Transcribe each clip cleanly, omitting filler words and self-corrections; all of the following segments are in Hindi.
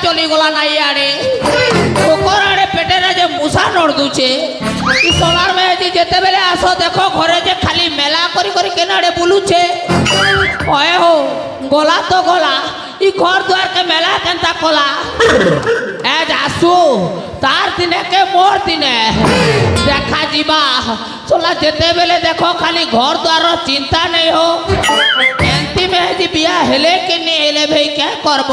चली गला ना इे आड़े पेटे जे मूषा नड़ दूचे सोनार में जिते बेले आस देख घरे जे खाली मेला करी आड़े बुलूचे ओए हो गला तो गला ई घर द्वार के मेला केनता कला ए जासू तार दिने के मोर दिने देखा जीवा चला जेते बेले देखो खाली घर द्वार चिंता नहीं हो एंती में जी बिया हेले कि नहीं हेले भाई क्या करब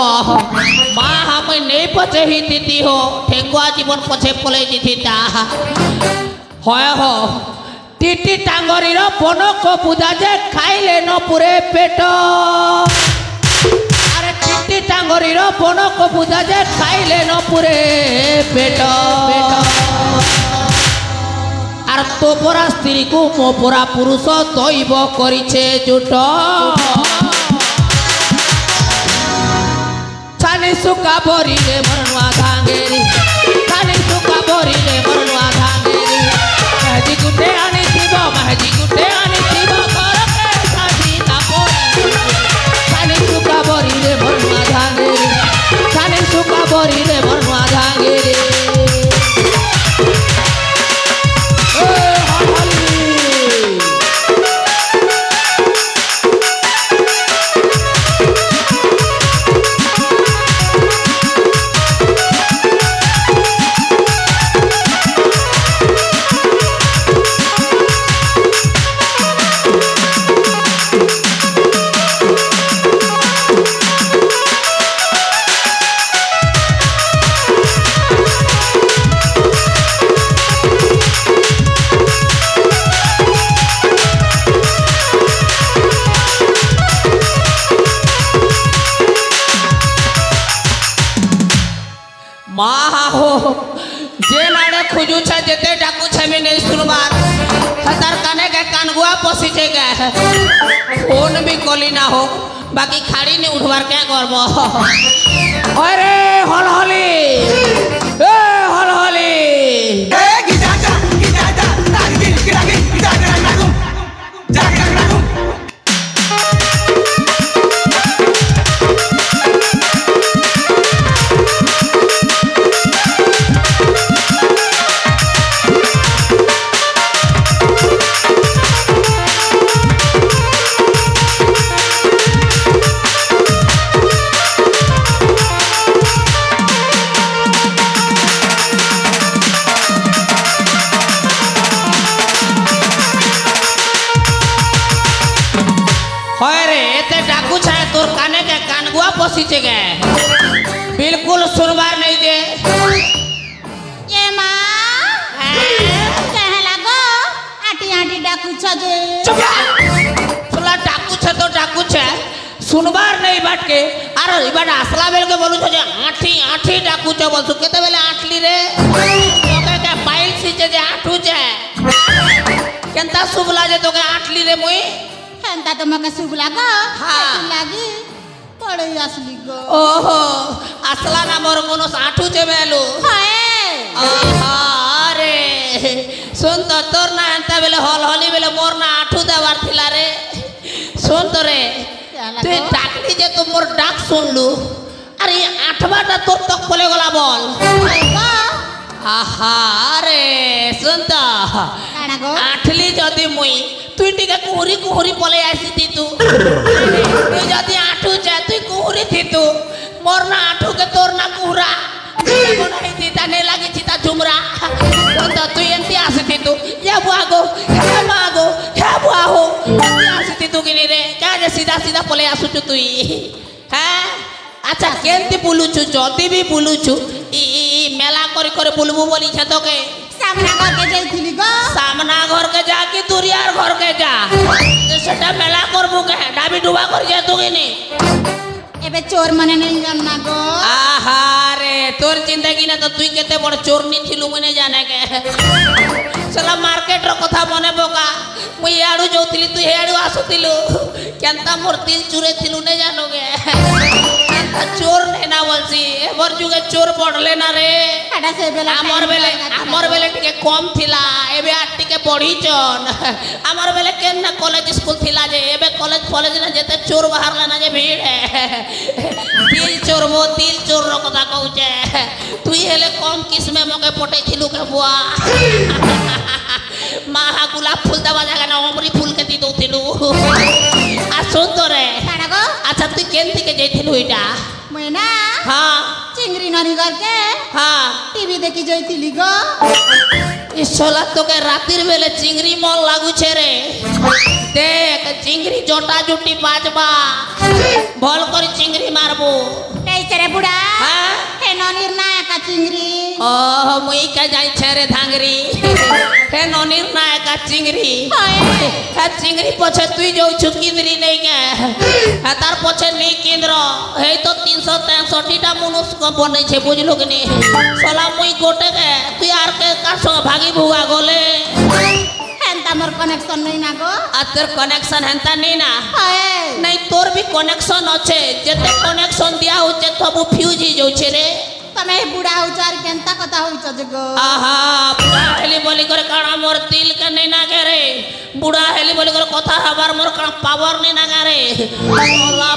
माँ हम नहीं पचे ही दीदी हो ठेंगुआ जीवन पचे पले दी ता হয় हो टीटी टांगरी बन को पूजा जे खाइले न पूरे पेट अरे टीटी टांगरी बन को पूजा जे खाइले न पूरे पेट আর তোপরা স্ত্রী কো মোপরা পুরুষ দৈব করিছে জুট ছানি সুকা ভরিলে মরনুয়া ধাঙ্গেরি ছানি সুকা ভরিলে মরনুয়া ধাঙ্গেরি মাঝি গুটে আনিছিব ঘরকে সাজি তাপরি ছানি সুকা ভরিলে মরনুয়া ধাঙ্গেরি ছানি সুকা ভরিলে মরনুয়া ধাঙ্গেরি जेते डाकू छमे नहीं सुनबार खतर काने के कानगुआ पसी छे गए फोन भी कोली ना हो बाकी खाड़ी नहीं उठवार क्या करबो अरे हलहली ए हलहली ए गिटाटा गिटाटा नागुम पसीचे गए बिल्कुल सुनवार नहीं दे ये माँ कहे लगो आटी आटी डाकू छे चला डाकू छे तो डाकू छे सुनवार नहीं बाट के अरे इबार असला बेल के बोलू छे आठी आठी डाकू छे बोलसु केते बेले आठली रे तोके के पाइल सीचे जे आठू छे केनता सुबला जे तोके आठली रे मुई केनता तो मके सुबला गो हां लागी पड़े असली गो ओहो असला ना मोर कोनो आठू छे बेलू हाय आहा रे सुन तो तोर ना अंता बेले हल हली बेले मोर ना आठू देवार थिला रे सुन तो रे तू डाकली जे तू मोर डाक सुनलू अरे आठवाटा तोर तक पले गला बोल आहा रे सुन तो आठली जदी मुई तू टिके कुहरी कुहरी पले आसी तू तू जदी आठू जा तू कुहरी थी तू मोर ना आठू के तोर ना कुहरा को नहीं थी ताने लगी चिता झुमरा तो तू एंती आसी तू या बुआगो हे मागो हे बुआ हो आसी तू किनी रे क्या जे सीधा सीधा पले आसु तू हैं अच्छा केंती बुलुछु जदी भी बुलुछु ई मेला करी करे बुलबु बोली छ तो के सामना घर के जाइथिली गो सामना घर के जा कि दुरियार घर के जा सेटा मेला करबु के डाबी डुबा कर जे तू किनी एबे चोर मने नहीं जानना गो आहा रे तोर जिंदगी ना तो तुई केते बड़ चोर नी थिलु मने जाने के चला मार्केट रो कथा मने बोका मुई याडू जोथिली तू हेडू आसुतिलु केनता मोर दिल चुरे थिलु ने जानोगे चोर नहीं ना बोलसी एबर जुगे चोर पड़ले ना रे ହେଟା ସେ ବେଲେ आमर बेले टिके कम थिला एबे आ टिके बढ़ी चन आमर बेले केन ना कॉलेज स्कूल थिला जे एबे कॉलेज कॉलेज ना जेते चोर बाहर ना जे भीड़ है दिल चोर रो कथा कहूचे तुई हेले कम किस्मे मके पटे थिलु के बुआ माहा गुलाब फूल दबा जागा ना अमरी फूल के दी दउथिलु आ सुन तो रे କାଣା ଗୋ अच्छा तू केन थिके जइथिलु इटा ମୁଇଁ ନା हां ଚିଙ୍ଗରି ନାନୀ ଘରକେ हां टीवी देखी ଯାଇଥିଲି गो इsola तो के रातिर बेले चिंगरी मल लागू छे रे देख चिंगरी जोटा जुटी बाजबा भल कर चिंगरी मारबो कैसे रे बुढ़ा हां हे ननीर ना का चिंगरी ओह मुई का जाई छे रे धांगरी हे ननीर ना का चिंगरी हा चिंगरी पछे तुई जो छुकिंदरी नहीं के हा तार पछे नहीं केंद्र हे तो 363 टा मनुष्य को बनै छे बुझलो कि नहीं सोला मुई गोटे के तू यार के का संग भागी भुआ गोले हेंता मोर कनेक्शन नहीं ना गो आ तेर कनेक्शन हेंता नहीं ना हाय नहीं तोर भी कनेक्शन अच्छे जेते कनेक्शन दिया होचे तब फ्यूज ही जाउछे रे तमे बुढ़ा उचार केंता कथा होइछ जे गो आहा बुढ़ा हेली बोली करे काना मोर दिल के नहीं ना रे बुढ़ा हेली बोली करे कथा हबार मोर काना पावर नहीं ना रे ओला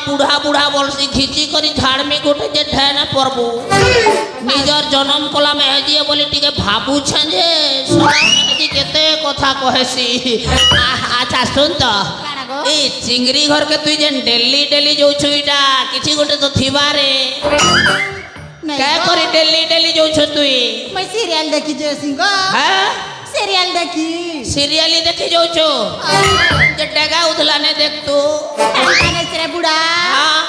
बुढ़ा बोलसी घिची करी झाड़ में गोटे जे ढेना परबो निजर जन्म कला में हेजी बोली टिके भाबू छन जे सोना केते कथा कहेसी अच्छा सुन तो काना गो ए चिंगरी घर के तू जेन डेली जो छुईटा किछि गोटे तो थिबा रे नहीं क्या गो। करी डेली जो छु तुई मैं सीरियल देखी जे सिंगो हां सीरियल देखी सीरियली देखी जो छु जे डगा उधला ने देख तू काने रे बुढ़ा हां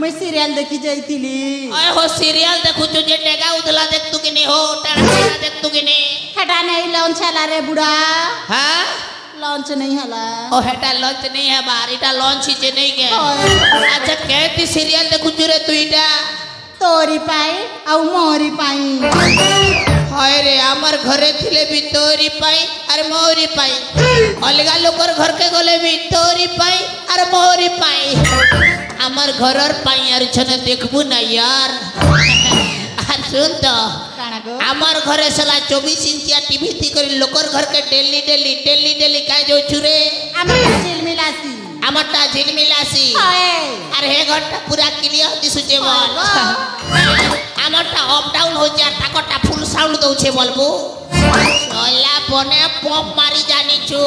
मैं सीरियल देखी जाइतिली ओए हो सीरियल देखु छु जे डगा उधला देख तू कि नहीं हो टाड़ा देख तू कि नहीं हेटा नहीं लॉन्च हला रे बुढ़ा हां लॉन्च नहीं हला ओ हेटा लॉन्च नहीं है बारीटा लॉन्च ही नहीं के हाय अच्छा कहती सीरियल देखु छु रे तू इटा तोरी पाई आउ मोरी पाई हाय रे आमर घरे थिले भी तोरी पाई अरे मोरी पाई अलगा लोकर घर के गले भी तोरी पाई अरे मोरी पाई आमर घरर पाई यार छने देखबू ना यार आ सुन तो काना गो आमर घरे सला 24 इंचिया टीवी थी करी लोकर घर के डेली काय जो छुरे आमा चिल मिलासी आमरटा झिलमिलासी हाय अरे हे घरटा पूरा क्लियर दिसुचे बोल आमरटा अप डाउन हो जा टाकटा फुल साउंड दउछे बोलबो सोला बने पॉप मारी जानी छु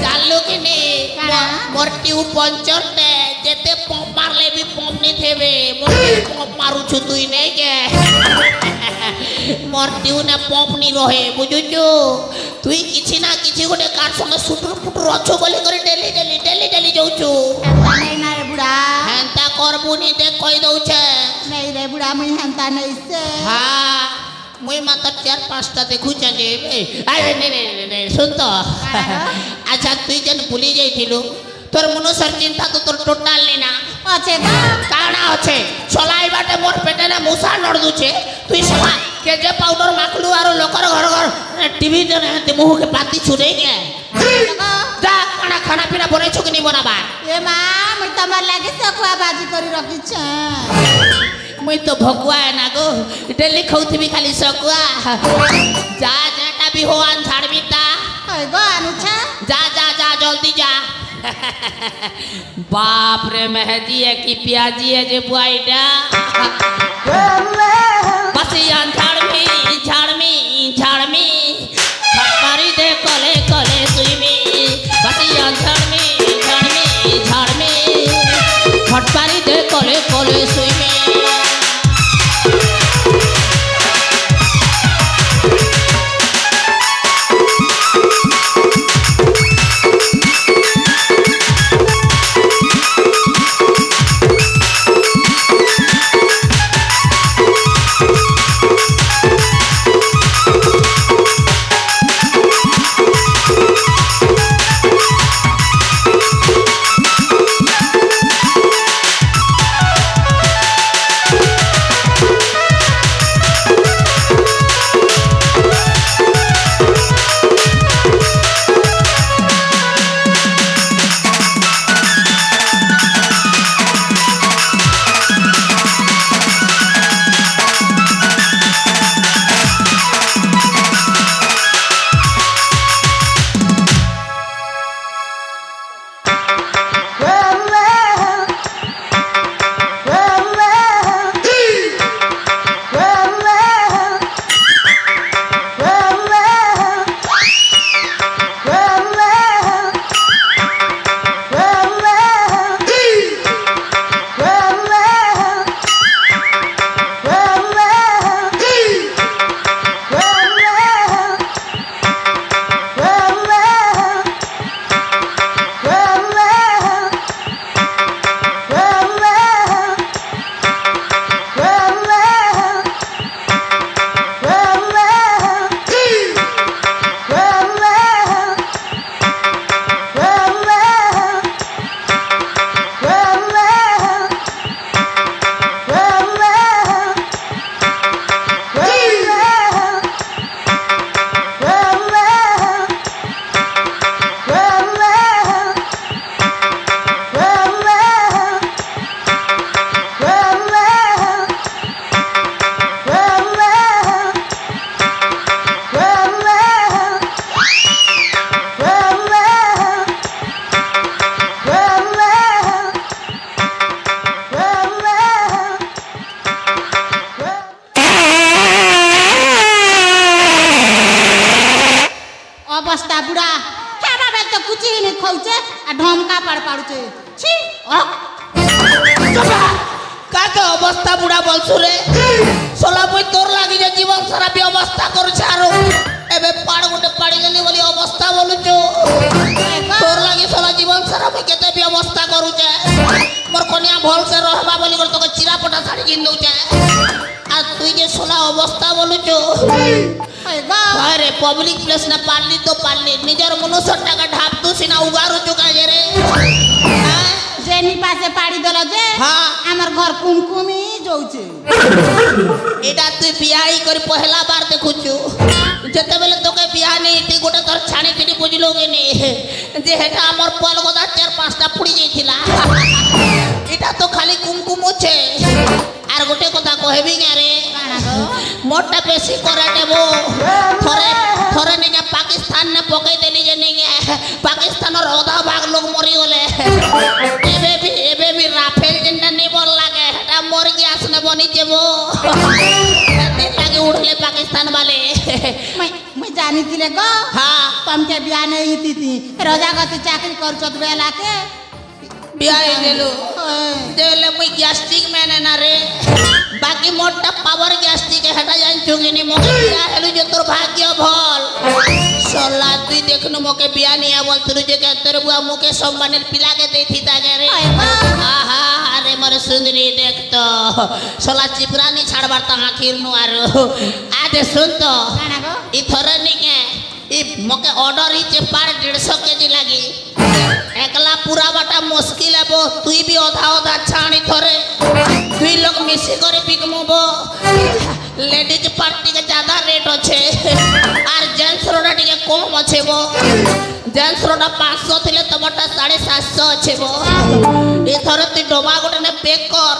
चालू कि ने काना? मोर ट्यूब पंचर ते जेते पॉप मारले भी पॉप नहीं थेबे मोर पॉप मारू छु तुई नहीं के मोर ट्यूब ने पॉप नहीं रहे बुझु छु तुई किछि ना किछि गोटे कार संगे सुटुर पुटुर अच्छो बोली करे डेली जाउ छु नहीं ना रे बुढ़ा हेंता करबुनी दे कहि दउ छे नहीं रे बुढ़ा मुई हेंता नहीं से हाँ मुई मात्र 4-5टा देखु जे अरे नहीं सुन तो अच्छा तुई जन भूली जाइथिलु तोर मनुष्यर चिंता तो तोर टोटल लेना अच्छे का काना अच्छे चलाई बाटे मोर पेटे ना मुसा नड़ दुछे तुई सला के जे पाउडर माखलु आरो लोकर घर टीवी जने ते मुह के पाती छुरे के जा खाना पीना बनै छु कि नहीं बनाबा ए मां मुई तमर लागे सकुआ बाजी करी रखी छ मुई तो भगवा है ना गो डेली खाउथबी खाली सकुआ जा जाटा भी हो आन छाड़बी ता हाय गो आनु छ जा जल्दी जा बाप रे मेहदी है कि प्याजी है जे बुआईडा बस यान झाड़ में खपारी दे कले सुई में बस यान झाड़ में खटपारी दे कले सुई में पाड़ पाड़ुचे छी का के अवस्था बुढ़ा बोलछु रे सोला मुई तोर लागी जे जीवन सारा भी अवस्था करू छारो एबे पाड़ गुटे पाड़ी लेली बोली अवस्था बोलुचो तोर लागी सोला जीवन सारा मुई केते भी अवस्था करू छे मोर कन्या भल से रहबा बोली कर तो चिरा पटा साड़ी किन दउ छे आ तुई जे सोला अवस्था बोलुचो अरे पब्लिक प्लेस ना पालनी तो पालनी निजर मनुष्य टाका ढाप तू सिना उगारू चुका जे रे जेनी पासे पाड़ी देला जे हां हमर घर कुमकुमी जोउचे एटा तू बियाही कर पहला बार देखुछु जते बेले तोके बियाह नहीं ती गोटे तोर छानी किनी बुझलोगे ने जे हेटा हमर पल गदा 4-5टा पुड़ी जाइथिला एटा तो खाली कुमकुम छे आर गोटे कथा कहबी रे मोटा पेशी करे देबो थरे थरे ने पाकिस्तान ने पकई देली जे ने पाकिस्तान रो आधा भाग लोग मरी गले एबे भी राफेल जिंदा नहीं बोल लागे हेटा मर गया ने बनी जेबो एते लागे उठले पाकिस्तान वाले मैं जानी थिले गो हां तुम के बियाह नहीं थी रोजा गति चाकरी कर चत बेला के बियाह देलो देले मुई गैस्ट्रिक मैंने ना रे बाकी मोटा पावर गैस्ट्रिक हटा जान चुगी नि मोके बियाह हेलु जे तोर भाग्य भल सोला तुई देखनु मोके बियाह नहीं बोल तुरु जे के तोर बुआ मोके सम्मान पिला के देथी ता रे आहा अरे मोर सुंदरी देख तो सोला चिपरानी छाड़बार ता आखिर नु आरो आदे सुन तो ई थरे नि के ई मोके ऑर्डर ही जे पार 150 केजी लागी एकला पूरा बाटा मुश्किल है बो तुई भी ओधा छाणी थरे तुई लोग मिसी करे बिकमुबो लेडीज पार्टी के ज्यादा रेट अच्छे और जेंट्स रोडा टिके कम अच्छे बो जेंट्स रोडा 500 थिले तमटा 750 अच्छे बो ए थरे तुई डोबा गोटे ने पैक कर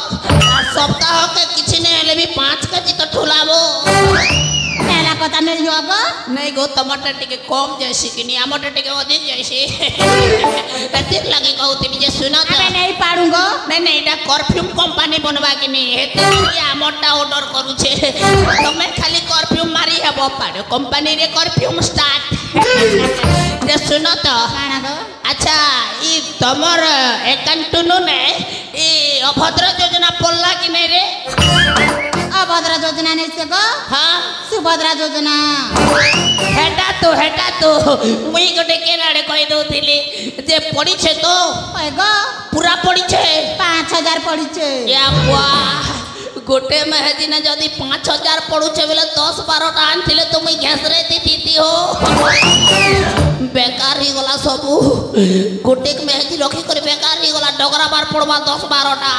सप्ताह के किछि ने हेले भी 5 केजी तो ठुलाबो पहला कथा नहीं होगा नहीं गो टमाटर टिके कम जैसी कि नहीं आमटर टिके अधिक जैसी अधिक लगे कहू तिनी जे सुना तो मैं नहीं पाड़ूंगा नहीं एटा परफ्यूम कंपनी बनवा के नहीं हेते कि आमटा ऑर्डर करू छे तमे खाली परफ्यूम मारी हेबो पाड़ो कंपनी रे परफ्यूम स्टार्ट जे सुना तो अच्छा ई तमर एकाउंटनु ने ई अभद्र योजना पल्ला कि नहीं रे अभद्र योजना नहीं से गो हां सुभद्रा योजना हेटा तो मुई गोटे केनाडे कहि दोथिली जे पड़ी छे तो गो पूरा पड़ी छे 5000 पड़ी छे या वाह गोटे मेहदी ने जदी 5000 पड़ू छे बेले 10-12टा आनथिले तो मुई घेसरे थी हो बेकार ही गला सब गोटे मेहदी रखी कर बेकार ही गला डगरा बार पड़वा 10-12टा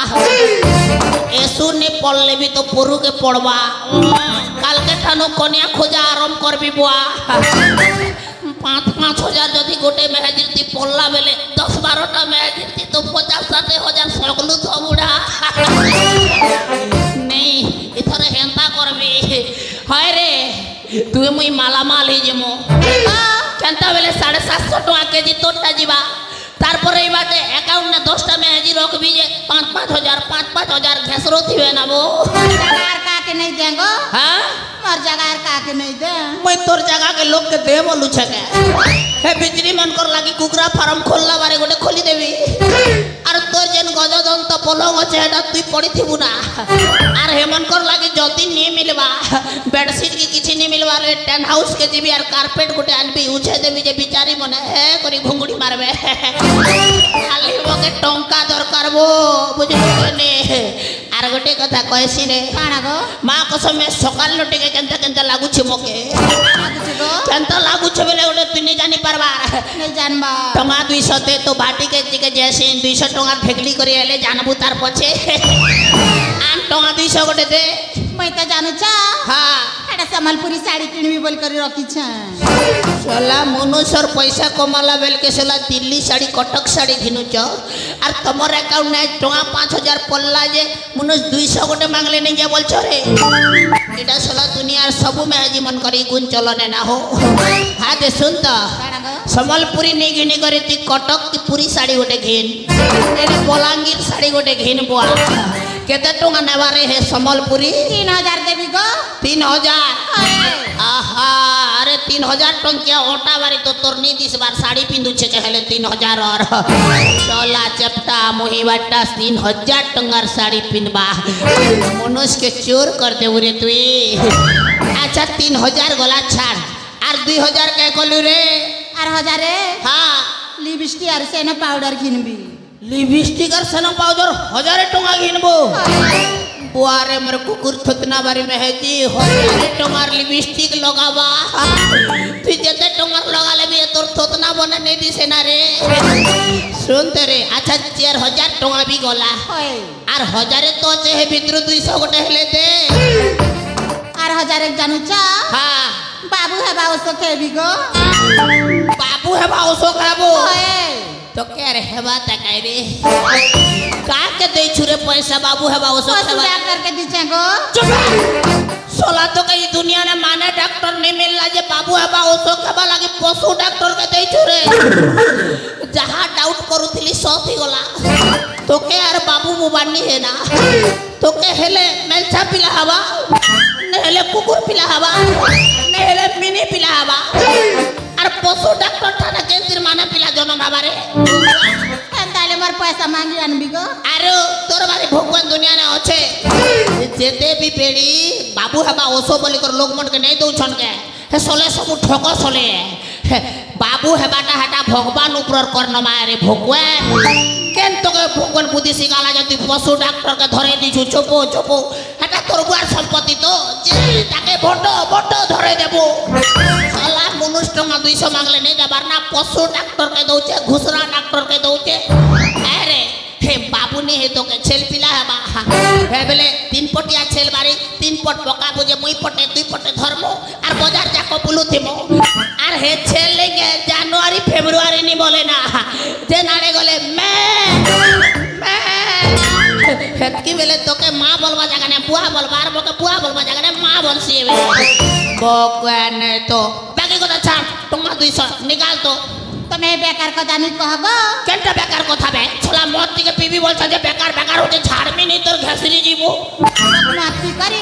एसु ने पड़ले भी तो पुरु के पड़वा काल के ठानो कन्या खोजा आरंभ करबी बुआ 5,000 जदी गोटे मेहदी ती पड़ला बेले 10-12टा मेहदी ती तो 50-60 हजार सकलु तो बुढ़ा नहीं इथर हेंता करबी हाय रे तू मुई माला माल ही जेमो केनता बेले 750 टका केजी तोटा जीवा तारपर এই বাটে অ্যাকাউন্টে 10টা মেহেদি রাখবি যে 5,000 घेसरो थिवे ना वो जगार का के नहीं देंगो हां मोर जगार का के नहीं दे मैं तोर जगह के लोग के दे बोलू छके हे बिजली मन कर लागी कुकरा फार्म खोलला बारे गोटे खोली देबी आर तोर जेन गजदंत पलंग আছে এটা তুই পড়ি থিবু না আর হেমন কর লাগি जल्दी नहीं मिलवा बेडशीट की किछि नहीं मिलवा रे टेन हाउस के जीबी आर कारपेट गोटे आनबी उछे देबी जे बिचारी मने हे करी घुंगुड़ी मारबे खाली मोके टंका दरकार बो बुझलो ने आर गोटे कथा कहसी रे काना गो मां कसम में सकाल लटिके केनता लागु छ मोके लागु छ गो केनता लागु छ बेले गोटे तू नहीं जानी परबा नहीं जानबा टंगा 200 ते तो बाटी के जैसे 200 टंगा फेकली करी आले जानबू तार पछे आन टंगा 200 गोटे दे मैं तो जानू छा हां एटा संबलपुरी साड़ी किनबी बोल कर रखी छ सोला मनुष्यर पैसा कमाला बेल के सोला दिल्ली साड़ी कटक साड़ी घिनु छ आर तमर अकाउंट में टंगा 5000 पल्ला जे मनुष्य 200 गोटे मांगले नहीं जे बोल छ रे एटा सोला दुनिया सब में आजी मन करी गुण चलने ना हो हां दे सुन तो संबलपुरी नहीं घिनी करे ती कटक की पूरी साड़ी गोटे घिन एने बलांगीर साड़ी गोटे घिन बुआ केते टंगा नेवारे हे संबलपुरी 3000 देबी गो 3000 ହଏ आहा अरे 3000 टंकिया ओटा बारी तो तोर नी दिस बार साड़ी पिंदुछे के हेले 3000 और चला चपटा मोही बाटा 3000 टंगार साड़ी पिनबा मनुष्य के चोर कर दे रे तुई अच्छा 3000 गला छाड़ आर 2000 के कलु रे আর হাজারে हाँ লিপস্টিক আর সেনো পাউডার কিনবি लिपस्टिक और सनो पाउडर 1000 टंगा घिनबो बुआरे मेरे कुकुर थुतना बारी में है जी 1000 टंगार लिपस्टिक लगावा तू जते टंगार लगा लेबी तोर थुतना बने नहीं दिसे ना रे सुन तेरे अच्छा 4000 टंगा भी गला হয়ে आर 1000 तो जे है भितर 200 गोटे हेले दे আর হাজারে জানুছ हां বাবু হেবা ওসো খেবি গো बाबू है बाउसो खाबो হয়ে तो क्या रे हेबा तकाई रे का के दे छुरे पैसा बाबू है बाउसो পশু खाबा ডাক্তারকে দিছে গো चुप सोला तो कई दुनिया ने माने डॉक्टर नहीं मिलला जे बाबू है बाउसो खाबा लागी पशु डॉक्टर के दे छुरे जहां डाउट करूथिली सही गला तो के यार बाबू मुबानी है ना तो के हेले मेलछा पिला हवा ने हेले कुकुर पिला हवा ने हेले मिनी पिला हवा और पशु डॉक्टर थाना केंद्र माने पिला जन्म हमारे তাহলে মোর পয়সা মাগি আনবি গো अरे तोर बारे भगवान दुनिया ने अच्छे जेते भी पेड़ी बाबू हबा ओसो बोली कर लोग मन के नहीं दउ छन के हे सोले सब ठोको सोले हे, बाबू हेबाटा हटा भगवान ऊपर कर न मारे भगवान केन तो के भगवान बुद्धि सिखाला जति पशु डॉक्टर के धरे दिछु चोपो चोपो हटा तोर बुआर संपत्ति तो जे ताके बडो बडो धरे देबो साला मनुष्य टंगा 200 मांगले नहीं देबार ना पशु डॉक्टर के दउचे घुसरा डॉक्टर के दउचे अरे हे बाबू ने हे तो के छेल पिला हबा हे बेले 3 पटिया छेल बारी 3 पट पका बुझे मुई पटे 2 पटे धरमो आर बाजार जाको बुलु थिमो आर हे छेल लेके जनवरी फेब्रुआरी नी बोले ना जे नाड़े गले मैं हेतकी बेले तो के मां बोलवा जगह ने बुआ बोलबार बोके बुआ बोलवा जगह ने मां बोलसी बे भगवान तो बाकी को छाड़ टंगा 200 निकाल तो তুমি বেকার কথা নি কহব केनटा बेकार कथा बे छोला मत के पीबी बोलछा जे बेकार बेकार होते झाड़मी नहीं तोर घसरी जीवो মাতি করি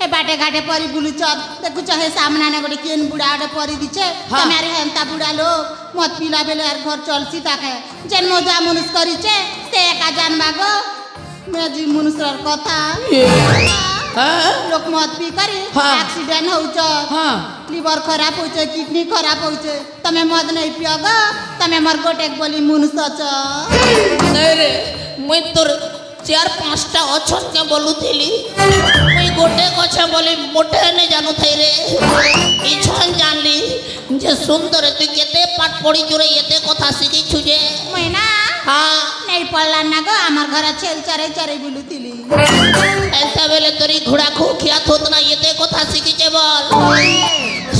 এ বাটে ঘাটে পরি বুলুছ দেখুছ হে সামনে না গোটে কেন বুড়া ওটে পরি দিছে হ্যাঁ। তোমার হেন্তা বুড়া লোক মত পিলা বেলে আর ঘর চলছি তাকে যেন মজা মনুষ করিছে সে একা জানবা গো মেজি মনুষর কথা हां লোক মত পি করি হ্যাঁ। অ্যাক্সিডেন্ট হউছ हां লিভার খারাপ হইছে কিডনি খারাপ হইছে তুমি মদ নাই পিও গো তুমি মর গোটে বলি মনুষ ছ नहीं रे मुई तोर 4-5टा अछन के बोलुथिली मुई गोटे कछे बोली मोटे नहीं जानू थई रे इछन जानली जे सुंदर तू केते पाठ पढ़ी जुरे एते कथा सिखी छुजे মই না हां নাই পড়লা না গো আমার ঘরে ছেল চারে চারে বুলুতিলি ऐसा बेले तोरी घोड़ा खो खिया थोतना एते कथा सिखी जे बोल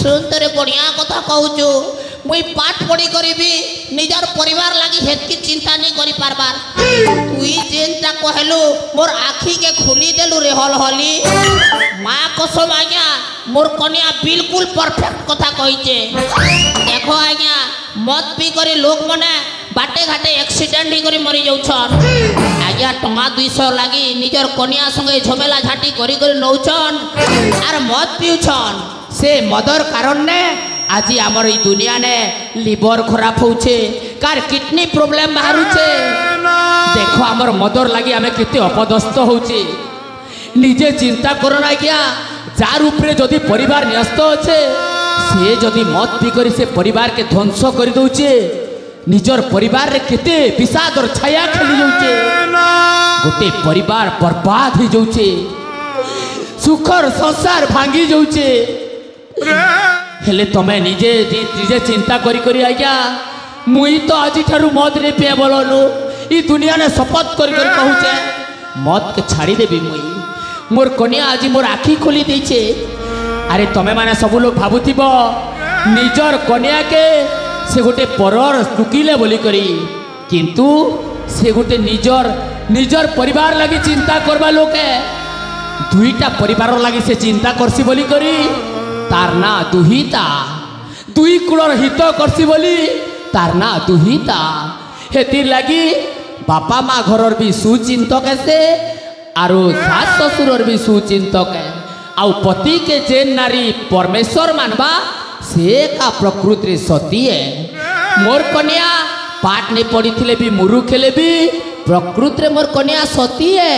सुन तोरे बढ़िया कथा कहूछु मुई पाठ पढ़ी करिबी निजार परिवार लागी हेतकी चिंता नहीं करि पारबार तुई जेनटा कहलु मोर आखी के खुली देलु रे हल हली मां कसम आज्ञा मोर कन्या बिल्कुल परफेक्ट कथा कहिचे देखो आज्ञा मत पी करी लोग मने बाटे घाटे एक्सीडेंट ही करी मरी जाउछन आज्ञा टंगा 200 लागी निजर कन्या संगे झमेला झाटी करी करी नौछन आर मत पिउछन से मदर कारण ने आज आमर ई दुनिया ने लिवर खराब होउछे कार किडनी प्रॉब्लम बाहरुछे देखो आमर मदर लागी आमे केते अपदस्थ होउछे निजे चिंता करना क्या जार उपरे जदि परिवार न्यस्त अच्छे से जदि मत पी करी से परिवार के ध्वंस कर दउछे निजर परिवार रे केते विषादर छाया खेली जाउछे गोटे परिवार बर्बाद हो जाउछे सुखर संसार भांगी जाउछे हेले तमे निजे निजे चिंता करी करी आज्ञा मुई तो आज ठारू मद रे पे बोलनु ई दुनिया ने शपथ करी करी कहूचे मद के छाड़ी देबी मुई मोर कन्या आज मोर आखी खोली देछे अरे तमे माने सब लोग भाबुथिबो निजर कन्या के से गोटे परर टुकिले बोली करी किंतु से गोटे निजर निजर परिवार लगी चिंता करबा लोके दुईटा परिवार लगी से चिंता करसी बोली करी तार ना दुहिता दुई कुलर हित करसी बोली तार ना दुहिता हेतिर लगी बापा माँ घरर भी सुचिंतक से आरो सास ससुरर भी सुचिंतक है आउ पति के जेन नारी परमेश्वर मानबा से का प्रकृति सती है। मोर कन्या पाठ नहीं पढ़ी थिले भी मुरुख हेले भी प्रकृति मोर कन्या सती है।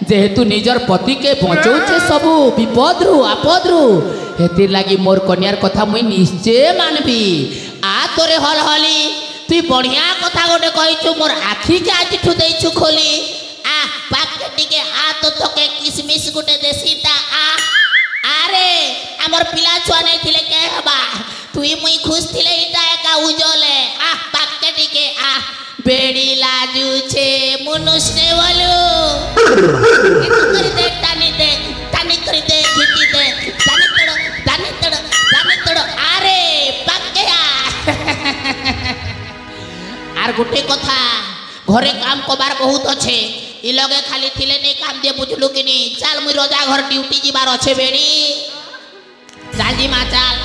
जेहेतु निजर पति के बचाऊे सबू विपद रु आपद रु हेतिर लगी मोर कन्यार कथा मुई निश्चय मानबी। आ तोरे हल हली तु बढ़िया कथा गोटे कहीचु मोर आखि के आज ठु देइछु खोली। आ पाके टिके आ तो तके किसमिस गोटे देसी ता आ आरे हमर पिला छुआ नहीं थिले के हबा तुई मुई खुश थिले इटा एका उजले। आ पाके टिके आ बेड़ी लाजू छे मनुष्य बोलू तू करी दे टानी करी दे झिकी दे दानी तड़ आरे पाके आर गुटे कथा घरे काम कबार बहुत अच्छे इ लगे खाली थिले नहीं काम दे बुझलु कि नहीं। चल मुई रोजा घर ड्यूटी जीवार अच्छे बेड़ी चाल जी मा चाल।